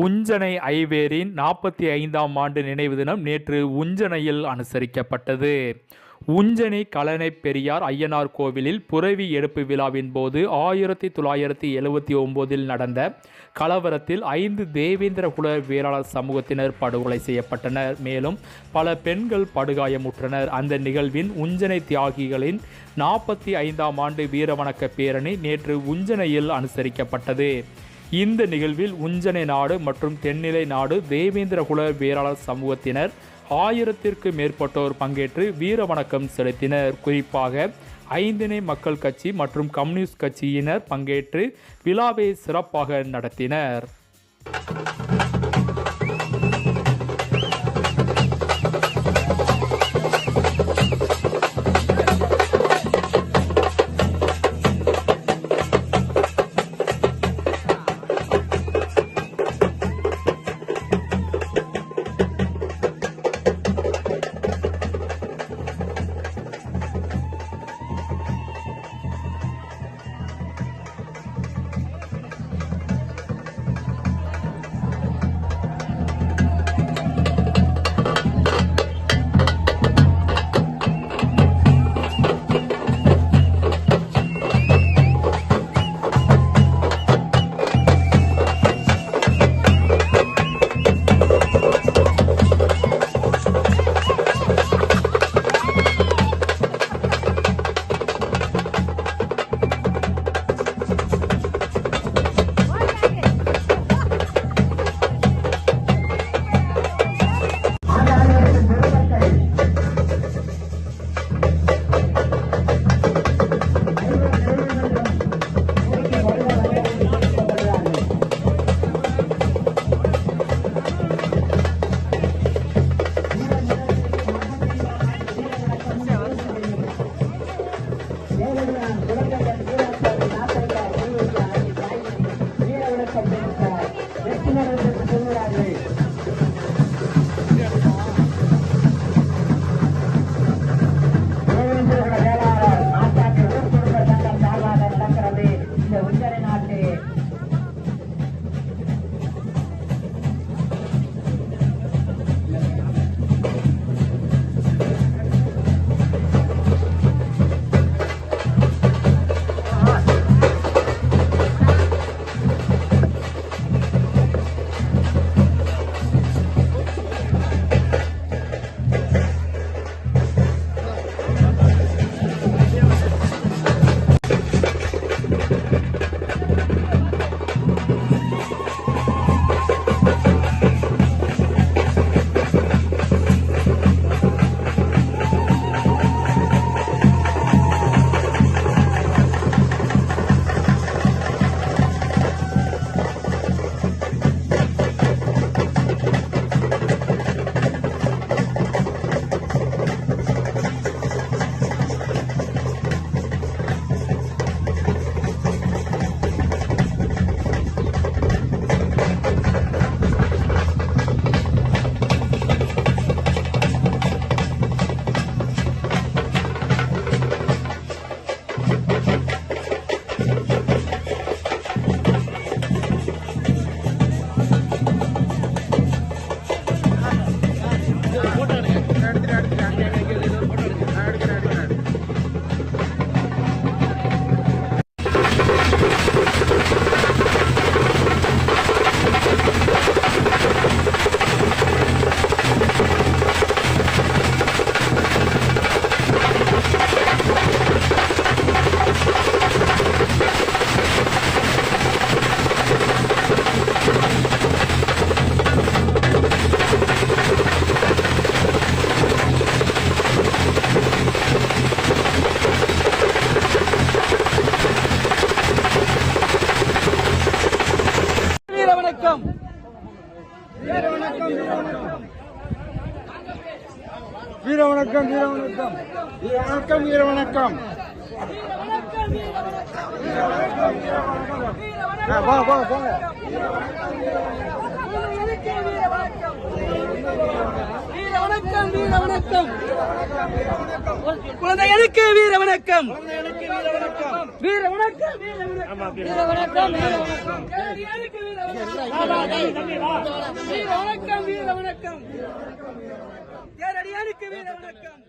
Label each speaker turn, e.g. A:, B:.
A: உஞ்சனை ஐவேரின் 45ஆம் ஆண்டு நினைவு தினம் நேற்று உஞ்சனையில் அனுசரிக்கப்பட்டது. உஞ்சனை கழனை பெரியார் ஐயனார் கோவிலில் புரவி எடுப்பு விழாவின் போது 1979 நடந்த கலவரத்தில் 5 தேவேந்திர குல வேளாளர் சமூகத்தினர் படுகொலை செய்யப்பட்டனர். மேலும் பல பெண்கள் படுகாயமுற்றனர். அந்த நிகழ்வின் உஞ்சனை தியாகிகளின் 45ஆம் ஆண்டு வீரவணக்க பேரணி நேற்று உஞ்சனையில் அனுசரிக்கப்பட்டது. இந்த நிகழ்வில் உஞ்சனை நாடு மற்றும் தென்னிலை நாடு தேவேந்திர குல வேளாளர் சமூகத்தினர் 1000க்கும் மேற்பட்டோர் பங்கேற்று வீர வணக்கம் செலுத்தினர். குறிப்பாக ஐந்திணை மக்கள் கட்சி மற்றும் கம்யூனிஸ்ட் கட்சியினர் பங்கேற்று விழாவை சிறப்பாக நடத்தினர்.
B: வீர வணக்கம், வீர வணக்கம், வீர வணக்கம், வீர வணக்கம். வா வா வா. வீர
C: வணக்கம் வீர வணக்கம் குழந்தைகளுக்கு வீர வணக்கம் வீர வணக்கம் வீர வணக்கம் கேரளியருக்கு வீர வணக்கம் வீர வணக்கம் வீர வணக்கம் கேரளியருக்கு வீர வணக்கம்